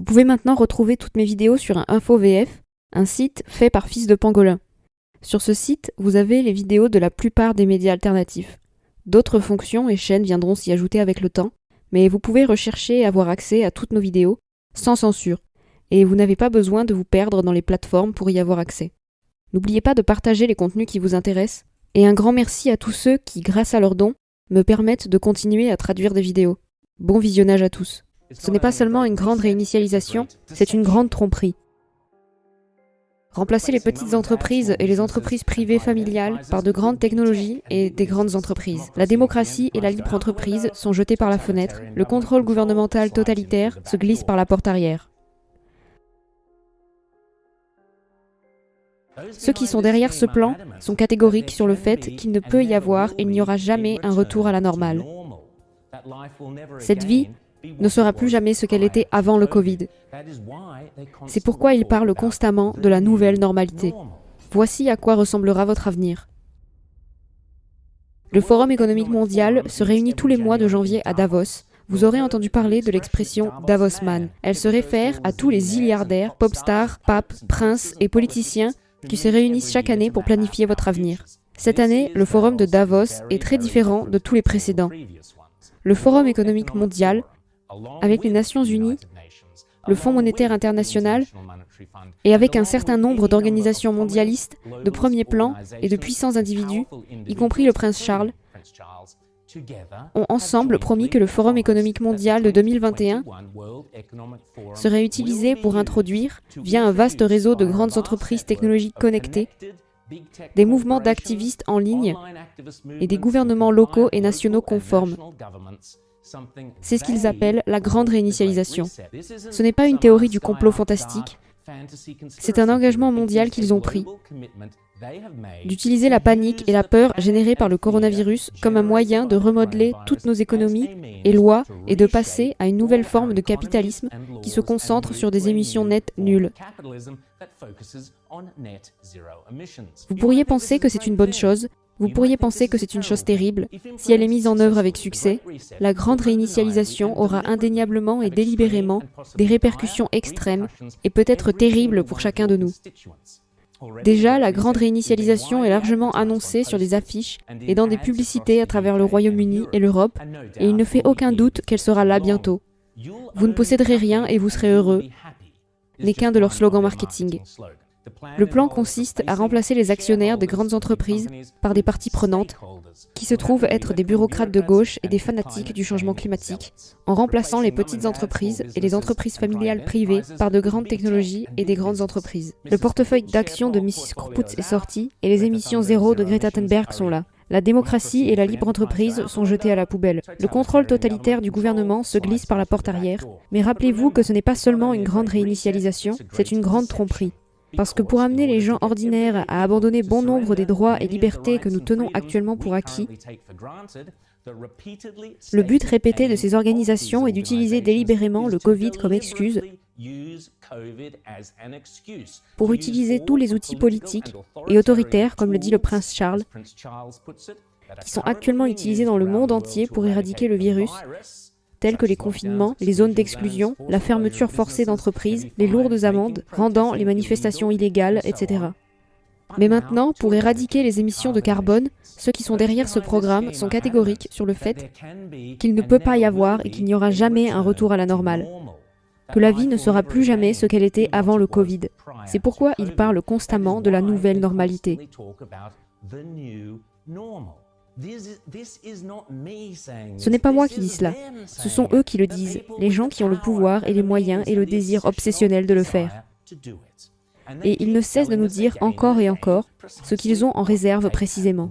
Vous pouvez maintenant retrouver toutes mes vidéos sur un InfoVF, un site fait par Fils de Pangolin. Sur ce site, vous avez les vidéos de la plupart des médias alternatifs. D'autres fonctions et chaînes viendront s'y ajouter avec le temps, mais vous pouvez rechercher et avoir accès à toutes nos vidéos, sans censure, et vous n'avez pas besoin de vous perdre dans les plateformes pour y avoir accès. N'oubliez pas de partager les contenus qui vous intéressent, et un grand merci à tous ceux qui, grâce à leurs dons, me permettent de continuer à traduire des vidéos. Bon visionnage à tous. Ce n'est pas seulement une grande réinitialisation, c'est une grande tromperie. Remplacer les petites entreprises et les entreprises privées familiales par de grandes technologies et des grandes entreprises. La démocratie et la libre entreprise sont jetées par la fenêtre, le contrôle gouvernemental totalitaire se glisse par la porte arrière. Ceux qui sont derrière ce plan sont catégoriques sur le fait qu'il ne peut y avoir et il n'y aura jamais un retour à la normale. Cette vie ne sera plus jamais ce qu'elle était avant le Covid. C'est pourquoi ils parlent constamment de la nouvelle normalité. Voici à quoi ressemblera votre avenir. Le Forum économique mondial se réunit tous les mois de janvier à Davos. Vous aurez entendu parler de l'expression Davosman. Elle se réfère à tous les milliardaires, pop stars, papes, princes et politiciens qui se réunissent chaque année pour planifier votre avenir. Cette année, le Forum de Davos est très différent de tous les précédents. Le Forum économique mondial, avec les Nations Unies, le Fonds monétaire international, et avec un certain nombre d'organisations mondialistes de premier plan et de puissants individus, y compris le prince Charles, ont ensemble promis que le Forum économique mondial de 2021 serait utilisé pour introduire, via un vaste réseau de grandes entreprises technologiques connectées, des mouvements d'activistes en ligne et des gouvernements locaux et nationaux conformes. C'est ce qu'ils appellent la grande réinitialisation. Ce n'est pas une théorie du complot fantastique, c'est un engagement mondial qu'ils ont pris, d'utiliser la panique et la peur générées par le coronavirus comme un moyen de remodeler toutes nos économies et lois et de passer à une nouvelle forme de capitalisme qui se concentre sur des émissions nettes nulles. Vous pourriez penser que c'est une bonne chose, vous pourriez penser que c'est une chose terrible. Si elle est mise en œuvre avec succès, la grande réinitialisation aura indéniablement et délibérément des répercussions extrêmes et peut-être terribles pour chacun de nous. Déjà, la grande réinitialisation est largement annoncée sur des affiches et dans des publicités à travers le Royaume-Uni et l'Europe, et il ne fait aucun doute qu'elle sera là bientôt. Vous ne posséderez rien et vous serez heureux, n'est qu'un de leurs slogans marketing. Le plan consiste à remplacer les actionnaires des grandes entreprises par des parties prenantes, qui se trouvent être des bureaucrates de gauche et des fanatiques du changement climatique, en remplaçant les petites entreprises et les entreprises familiales privées par de grandes technologies et des grandes entreprises. Le portefeuille d'actions de Mrs. Kruputz est sorti et les émissions zéro de Greta Thunberg sont là. La démocratie et la libre entreprise sont jetées à la poubelle. Le contrôle totalitaire du gouvernement se glisse par la porte arrière, mais rappelez-vous que ce n'est pas seulement une grande réinitialisation, c'est une grande tromperie. Parce que pour amener les gens ordinaires à abandonner bon nombre des droits et libertés que nous tenons actuellement pour acquis, le but répété de ces organisations est d'utiliser délibérément le Covid comme excuse pour utiliser tous les outils politiques et autoritaires, comme le dit le prince Charles, qui sont actuellement utilisés dans le monde entier pour éradiquer le virus, tels que les confinements, les zones d'exclusion, la fermeture forcée d'entreprises, les lourdes amendes, rendant les manifestations illégales, etc. Mais maintenant, pour éradiquer les émissions de carbone, ceux qui sont derrière ce programme sont catégoriques sur le fait qu'il ne peut pas y avoir et qu'il n'y aura jamais un retour à la normale, que la vie ne sera plus jamais ce qu'elle était avant le Covid. C'est pourquoi ils parlent constamment de la nouvelle normalité. Ce n'est pas moi qui dis cela, ce sont eux qui le disent, les gens qui ont le pouvoir et les moyens et le désir obsessionnel de le faire. Et ils ne cessent de nous dire encore et encore ce qu'ils ont en réserve précisément.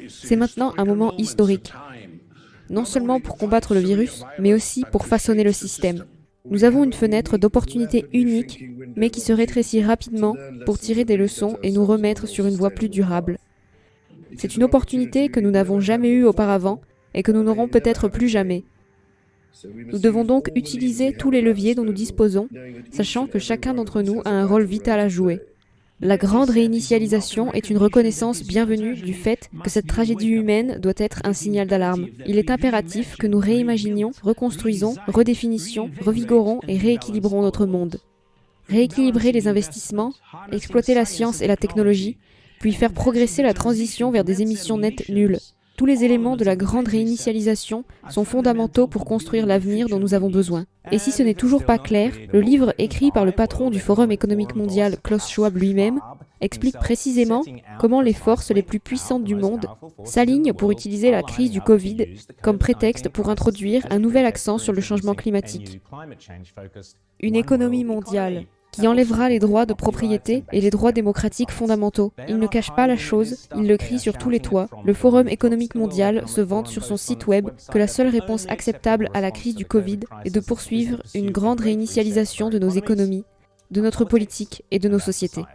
C'est maintenant un moment historique, non seulement pour combattre le virus, mais aussi pour façonner le système. Nous avons une fenêtre d'opportunité unique, mais qui se rétrécit rapidement pour tirer des leçons et nous remettre sur une voie plus durable. C'est une opportunité que nous n'avons jamais eue auparavant et que nous n'aurons peut-être plus jamais. Nous devons donc utiliser tous les leviers dont nous disposons, sachant que chacun d'entre nous a un rôle vital à jouer. La grande réinitialisation est une reconnaissance bienvenue du fait que cette tragédie humaine doit être un signal d'alarme. Il est impératif que nous réimaginions, reconstruisons, redéfinissions, revigorons et rééquilibrons notre monde. Rééquilibrer les investissements, exploiter la science et la technologie, puis faire progresser la transition vers des émissions nettes nulles. Tous les éléments de la grande réinitialisation sont fondamentaux pour construire l'avenir dont nous avons besoin. Et si ce n'est toujours pas clair, le livre écrit par le patron du Forum économique mondial, Klaus Schwab lui-même, explique précisément comment les forces les plus puissantes du monde s'alignent pour utiliser la crise du Covid comme prétexte pour introduire un nouvel accent sur le changement climatique. Une économie mondiale qui enlèvera les droits de propriété et les droits démocratiques fondamentaux. Il ne cache pas la chose, il le crie sur tous les toits. Le Forum économique mondial se vante sur son site web que la seule réponse acceptable à la crise du Covid est de poursuivre une grande réinitialisation de nos économies, de notre politique et de nos sociétés.